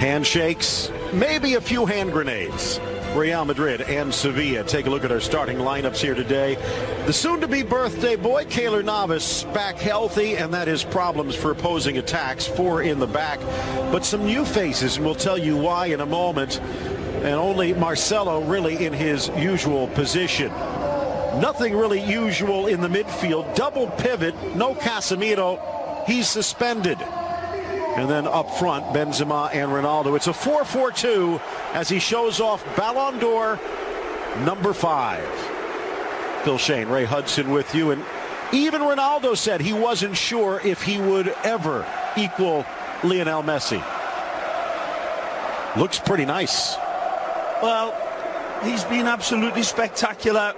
Handshakes, maybe a few hand grenades. Real Madrid and Sevilla. Take a look at our starting lineups here today. The soon-to-be birthday boy, Keylor Navas, back healthy, and that is problems for opposing attacks. 4 in the back, but some new faces, and we'll tell you why in a moment. And only Marcelo really in his usual position. Nothing really usual in the midfield. Double pivot, no Casemiro. He's suspended. And then up front, Benzema and Ronaldo. It's a 4-4-2 as he shows off Ballon d'Or number 5. Phil Shane, Ray Hudson with you. And even Ronaldo said he wasn't sure if he would ever equal Lionel Messi. Looks pretty nice. Well, he's been absolutely spectacular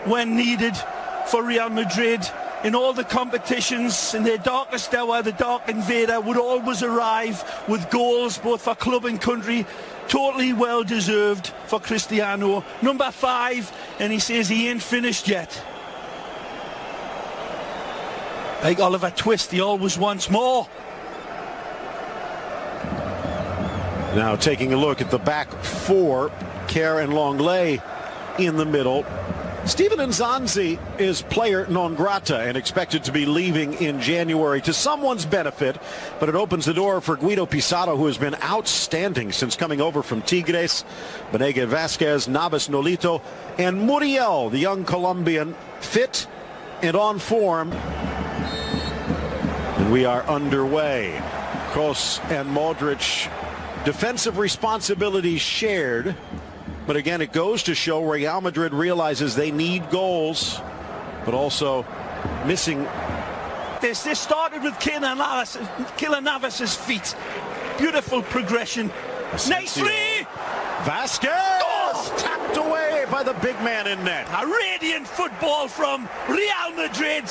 when needed for Real Madrid. In all the competitions, in their darkest hour, the Dark Invader would always arrive with goals, both for club and country. Totally well-deserved for Cristiano. Number 5, and he says he ain't finished yet. Like Oliver Twist, he always wants more. Now taking a look at the back 4, Kerr and Longley in the middle. Steven Nzonzi is player non grata and expected to be leaving in January to someone's benefit, but it opens the door for Guido Pizarro, who has been outstanding since coming over from Tigres. Banega Vasquez, Navas, Nolito, and Muriel, the young Colombian, fit and on form. And we are underway. Kroos and Modric, defensive responsibilities shared. But again, it goes to show Real Madrid realizes they need goals, but also missing. This started with Keylor Navas' feet. Beautiful progression. Nicely! Vasquez! Oh! Tapped away by the big man in net. A radiant football from Real Madrid.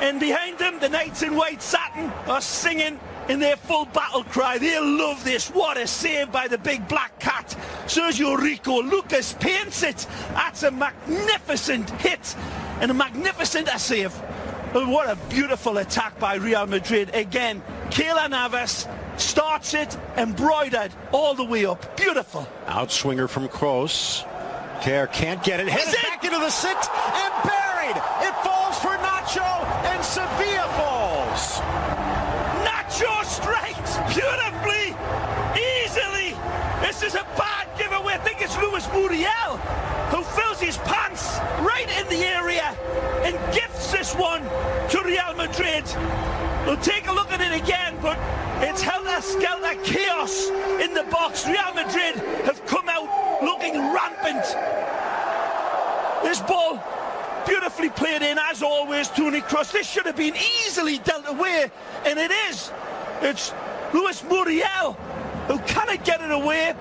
And behind them, the Knights in white satin are singing in their full battle cry. They love this. What a save by the big black cat. Sergio Rico. Lucas paints it. That's a magnificent hit and a magnificent save. What a beautiful attack by Real Madrid. Again, Keylor Navas starts it, embroidered all the way up. Beautiful. Outswinger from Kroos. Kerr can't get it. Headed back into the 6 and buried. It falls for Nacho, and Sevilla falls. Nacho strikes beautifully, easily. This is a bad giveaway. I think it's Luis Muriel who fills his pants right in the area and gifts this one to Real Madrid. We'll take a look at it again, but it's helter-skelter chaos in the box. Real Madrid have come out looking rampant. This ball beautifully played in, as always, Toni Kroos. This should have been easily dealt away, and it is. It's Luis Muriel who cannot get it away.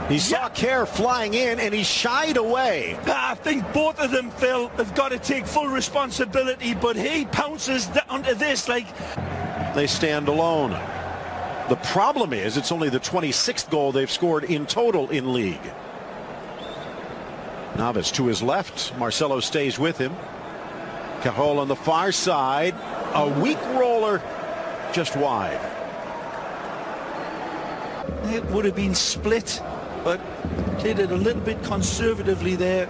He saw Kerr flying in, and he shied away. I think both of them, Phil, have got to take full responsibility, but he pounces onto this like... They stand alone. The problem is it's only the 26th goal they've scored in total in league. Navas to his left. Marcelo stays with him. Cajol on the far side. A weak roller just wide. It would have been split, but did it a little bit conservatively there.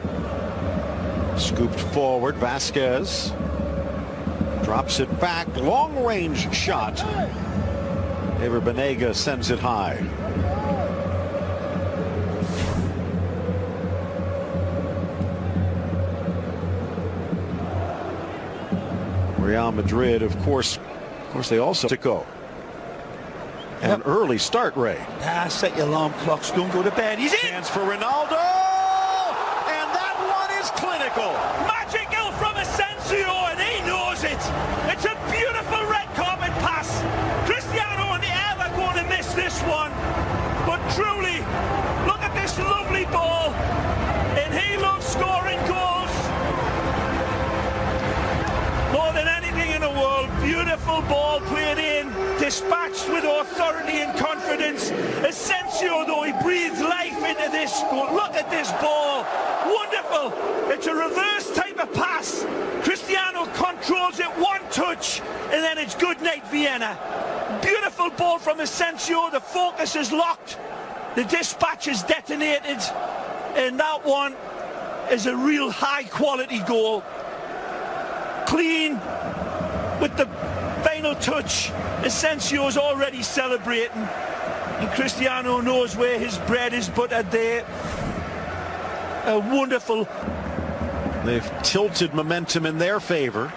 Scooped forward. Vasquez drops it back. Long range shot. Ever Banega sends it high. Real Madrid, of course, they also to go. And an early start, Ray. Set your alarm clocks. Don't go to bed. He's in. Chance for Ronaldo, and that one is clinical. Magical from Asensio, and he knows it. It's a beautiful red carpet pass. Cristiano and the ever going to miss this one, but truly, look at this lovely ball, and he loves scoring goals more than anything in the world. Beautiful ball played in, dispatched with authority and confidence. Asensio, though, he breathes life into this. Look at this ball. Wonderful. It's a reverse type of pass. Cristiano Cristiano controls it, one touch, and then it's good night Vienna. Beautiful ball from Asensio, the focus is locked, the dispatch is detonated, and that one is a real high quality goal. Clean with the final touch. Asensio's already celebrating, and Cristiano knows where his bread is buttered there. A wonderful. They've tilted momentum in their favor.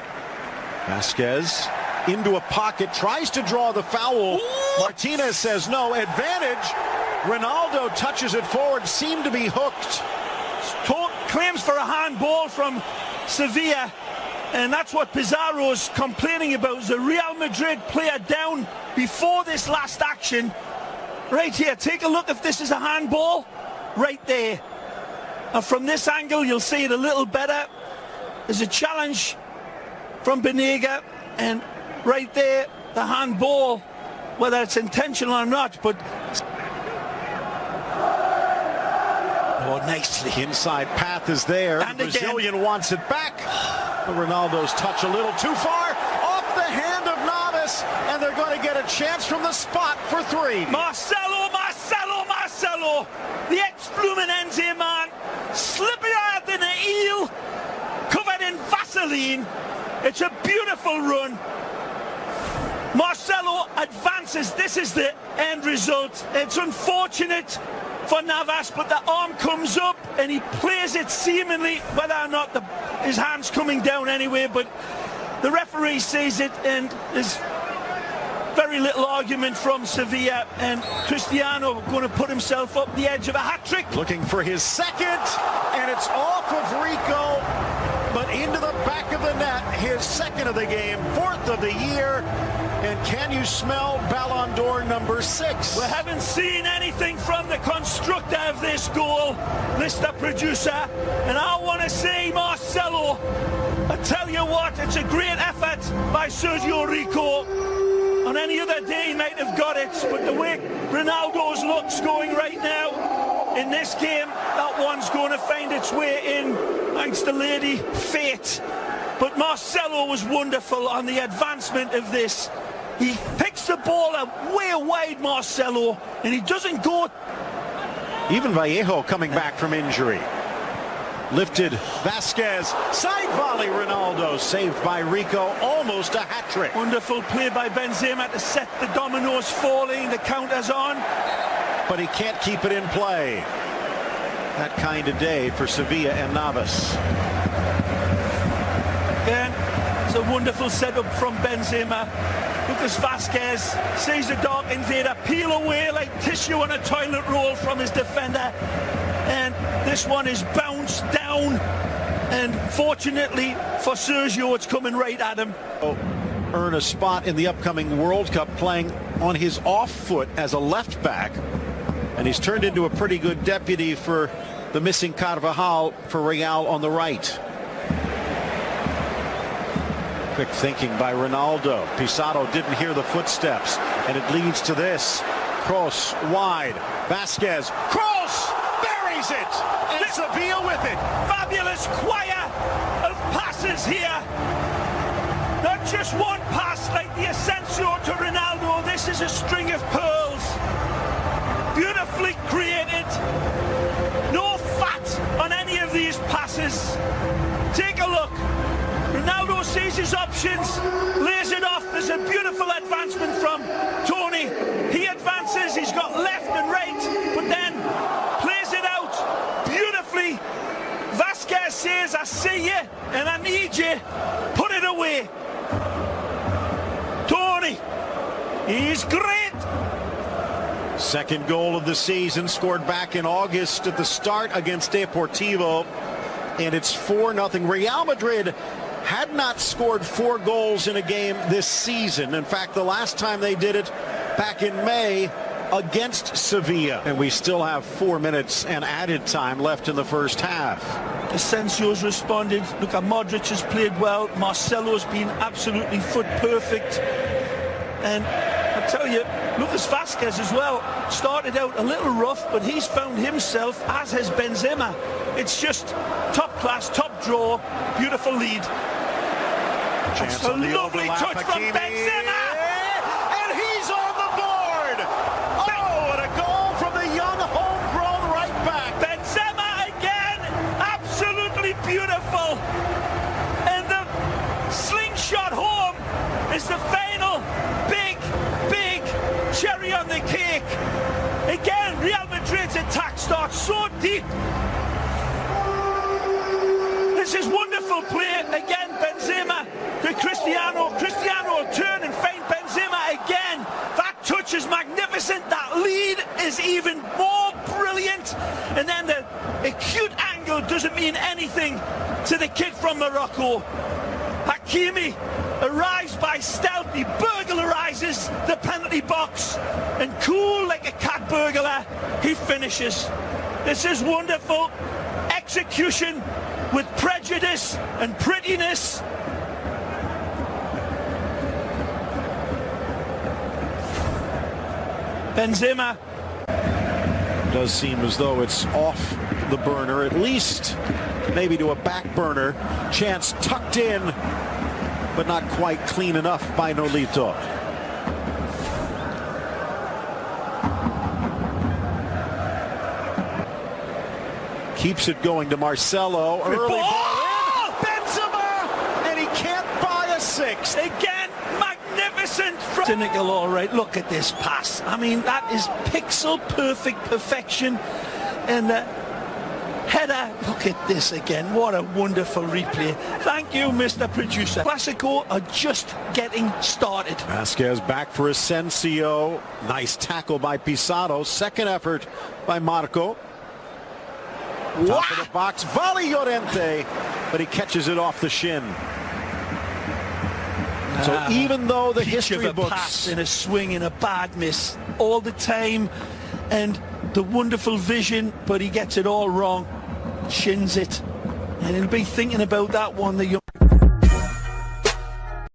Vasquez into a pocket, tries to draw the foul. Martinez says no. Advantage. Ronaldo touches it forward, seemed to be hooked. Claims for a handball from Sevilla, and that's what Pizarro's complaining about. The Real Madrid player down before this last action. Right here, take a look if this is a handball. Right there. And from this angle, you'll see it a little better. There's a challenge from Banega, and right there, the handball, whether it's intentional or not, but... Oh, nicely. Inside path is there. And the Brazilian wants it back. Ronaldo's touch a little too far. Off the hand of Navas, and they're going to get a chance from the spot for three. Marcelo! The ex-Fluminense man, slipping out in an eel, covered in Vaseline. It's a beautiful run. Marcelo advances. This is the end result. It's unfortunate for Navas, but the arm comes up and he plays it seemingly, whether or not his hand's coming down anyway, but the referee sees it, and there's very little argument from Sevilla, and Cristiano going to put himself up the edge of a hat-trick. Looking for his second, and it's off of Rico, but into the back of the net, his second of the game, fourth of the year. And can you smell Ballon d'Or number 6? We haven't seen anything from the constructor of this goal, Mr. Producer, and I want to say, Marcelo, I tell you what, it's a great effort by Sergio Rico. On any other day he might have got it, but the way Ronaldo's looks going right now in this game, that one's going to find its way in, thanks to Lady Fate. But Marcelo was wonderful on the advancement of this. He picks the ball out way wide, Marcelo, and he doesn't go. Even Vallejo coming back from injury. Lifted Vasquez, side volley Ronaldo, saved by Rico, almost a hat-trick. Wonderful play by Benzema to set the dominoes falling, the counter's on. But he can't keep it in play. That kind of day for Sevilla and Navas. Again, it's a wonderful setup from Benzema. Lucas Vasquez sees the dark invader peel away like tissue on a toilet roll from his defender. And this one is bounced down, and fortunately for Sergio, it's coming right at him. Earn a spot in the upcoming World Cup playing on his off foot as a left back, and he's turned into a pretty good deputy for the missing Carvajal for Real on the right. Quick thinking by Ronaldo. Pizarro didn't hear the footsteps, and it leads to this. Cross wide. Vasquez. Cross! Buries it! And Sevilla with it. Fabulous choir of passes here. Not just one pass like the Asensio to Ronaldo. This is a string of pearls. Beautifully created. No fat on any of these passes. Take a look. Ronaldo sees his options, lays it off. There's a beautiful advancement from Tony. He advances, he's got left and right, but then plays it out beautifully. Vasquez says, I see you and I need you. Put it away. Tony, he's great. Second goal of the season, scored back in August at the start against Deportivo, and it's 4-0. Real Madrid had not scored 4 goals in a game this season. In fact, the last time they did it back in May against Sevilla. And we still have 4 minutes and added time left in the first half. Asensio's responded. Look at Modric has played well. Marcelo's been absolutely foot perfect. And I tell you, Lucas Vasquez as well started out a little rough, but he's found himself, as has Benzema. It's just top class, top draw, beautiful lead. Chance a on the lovely overlap. touch from Hakimi. Benzema. And he's on the board. Oh, and a goal from the young homegrown right back. Benzema again, absolutely beautiful. And the slingshot home is the final big cherry on the cake. Again, Real Madrid's attack starts so deep. This is wonderful play. Again, Benzema to Cristiano. Cristiano will turn and feint Benzema again. That touch is magnificent. That lead is even more brilliant. And then the acute angle doesn't mean anything to the kid from Morocco. Hakimi arrives by stealth. He burglarizes the penalty box. And cool like a cat burglar, he finishes. This is wonderful. Execution with prejudice and prettiness. Benzema. Does seem as though it's off the burner, at least maybe to a back burner. Chance tucked in, but not quite clean enough by Nolito. Keeps it going to Marcelo. Early ball in. Benzema! And he can't buy a sixth. Again, magnificent. Cynical, all right. Look at this pass. I mean, that is pixel perfect perfection. And the header. Look at this again. What a wonderful replay. Thank you, Mr. Producer. Classico are just getting started. Vasquez back for Asensio. Nice tackle by Pizarro. Second effort by Marco. Top of the box, volley Llorente, but he catches it off the shin. So even though the history books, pass in a swing and a bad miss all the time, and the wonderful vision, but he gets it all wrong, shins it, and he'll be thinking about that one. The young